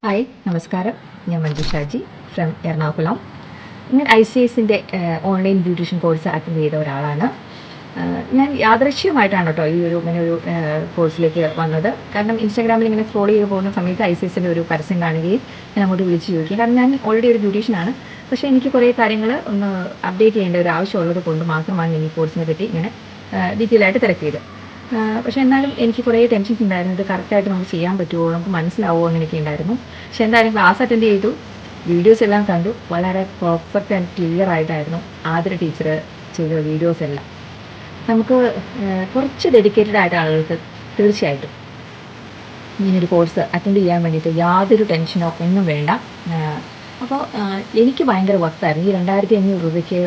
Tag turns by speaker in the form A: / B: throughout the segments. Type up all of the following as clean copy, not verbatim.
A: Hi നമസ്കാരം. ഞാൻ Manju Shaji from Ernakulam. ഞാൻ ICSൻ്റെ ഓൺലൈൻ ബ്യൂട്ടീഷ്യൻ കോഴ്സ് അറ്റൻഡ് ചെയ്ത ഒരാളാണ്. ഞാൻ യാദൃശ്ചികമായിട്ടാണ് കേട്ടോ ഇങ്ങനെ ഒരു കോഴ്സിലേക്ക് വന്നത്. കാരണം ഇൻസ്റ്റാഗ്രാമിൽ ഇങ്ങനെ സ്ക്രോൾ ചെയ്ത് പോകുന്ന സമയത്ത് ICSൻ്റെ ഒരു പരസ്യം കാണുകയും ഞാൻ അങ്ങോട്ട് വിളിച്ച് ചോദിക്കും. കാരണം ഞാൻ ഓൾറെഡി ഒരു ബ്യൂട്ടീഷ്യനാണ്. പക്ഷേ എനിക്ക് കുറേ കാര്യങ്ങൾ ഒന്ന് അപ്ഡേറ്റ് ചെയ്യേണ്ട ഒരു ആവശ്യമുള്ളത് കൊണ്ട് മാത്രമാണ് ഞാൻ ഈ കോഴ്സിനെ പറ്റി ഇങ്ങനെ ഡീറ്റെയിൽ ആയിട്ട് തിരക്കിയത്. പക്ഷേ എന്നാലും എനിക്ക് കുറേ ടെൻഷൻസ് ഉണ്ടായിരുന്നു. ഇത് കറക്റ്റായിട്ട് നമുക്ക് ചെയ്യാൻ പറ്റുമോ, നമുക്ക് മനസ്സിലാവുമോ അങ്ങനെയൊക്കെ ഉണ്ടായിരുന്നു. പക്ഷേ എന്തായാലും ക്ലാസ് അറ്റൻഡ് ചെയ്തു, വീഡിയോസ് എല്ലാം കണ്ടു. വളരെ പെർഫെക്റ്റ് ആൻഡ് ക്ലിയർ ആയിട്ടായിരുന്നു ആതിര ടീച്ചർ ചെയ്ത വീഡിയോസ് എല്ലാം. നമുക്ക് കുറച്ച് ഡെഡിക്കേറ്റഡ് ആയിട്ട് ആളുകൾക്ക് തീർച്ചയായിട്ടും ഇങ്ങനൊരു കോഴ്സ് അറ്റൻഡ് ചെയ്യാൻ വേണ്ടിയിട്ട് യാതൊരു ടെൻഷനോ ഒന്നും വേണ്ട. അപ്പോൾ എനിക്ക് ഭയങ്കര വർത്തായിരുന്നു. ഈ 2500 രൂപയ്ക്ക്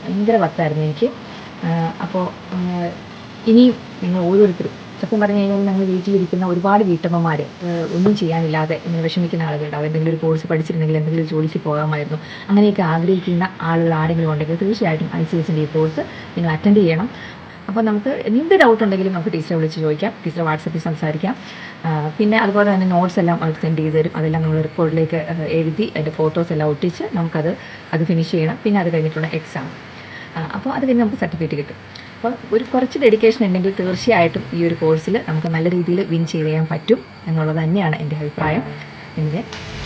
A: ഭയങ്കര വർത്തായിരുന്നു എനിക്ക്. അപ്പോൾ ഇനിയും നിങ്ങൾ ഓരോരുത്തരും, സത്യം പറഞ്ഞു കഴിഞ്ഞാൽ ഞങ്ങൾ വീട്ടിലിരിക്കുന്ന ഒരുപാട് വീട്ടമ്മമാർ ഒന്നും ചെയ്യാനില്ലാതെ ഇങ്ങനെ വിഷമിക്കുന്ന ആളുകളുണ്ടാവും. എന്തെങ്കിലും ഒരു കോഴ്സ് പഠിച്ചിരുന്നെങ്കിൽ എന്തെങ്കിലും ഒരു ജോലിക്ക് പോകാമായിരുന്നു, അങ്ങനെയൊക്കെ ആഗ്രഹിക്കുന്ന ആളുകൾ ആരെങ്കിലും ഉണ്ടെങ്കിൽ തീർച്ചയായിട്ടും ICSൻ്റെ ഈ കോഴ്സ് നിങ്ങൾ അറ്റൻഡ് ചെയ്യണം. അപ്പോൾ നമുക്ക് എന്ത് ഡൗട്ട് ഉണ്ടെങ്കിലും നമുക്ക് ടീച്ചറെ വിളിച്ച് ചോദിക്കാം, ടീച്ചറെ വാട്സപ്പിൽ സംസാരിക്കാം. പിന്നെ അതുപോലെ തന്നെ നോട്ട്സ് എല്ലാം അവർ സെൻഡ് ചെയ്ത് തരും. അതെല്ലാം നമ്മൾ റിപ്പോർട്ടിലേക്ക് എഴുതി അതിൻ്റെ ഫോട്ടോസ് എല്ലാം ഒട്ടിച്ച് അത് ഫിനിഷ് ചെയ്യണം. പിന്നെ അത് കഴിഞ്ഞിട്ടുള്ള എക്സാം. അപ്പോൾ അത് കഴിഞ്ഞ് നമുക്ക് സർട്ടിഫിക്കറ്റ് കിട്ടും. അപ്പോൾ കുറച്ച് ഡെഡിക്കേഷൻ ഉണ്ടെങ്കിൽ തീർച്ചയായിട്ടും ഈ ഒരു കോഴ്സിൽ നമുക്ക് നല്ല രീതിയിൽ വിൻ ചെയ്യാൻ പറ്റും എന്നുള്ളത് തന്നെയാണ് എൻ്റെ അഭിപ്രായം.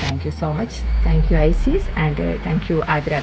A: Thank you so much. Thank you ICS and thank you Athira.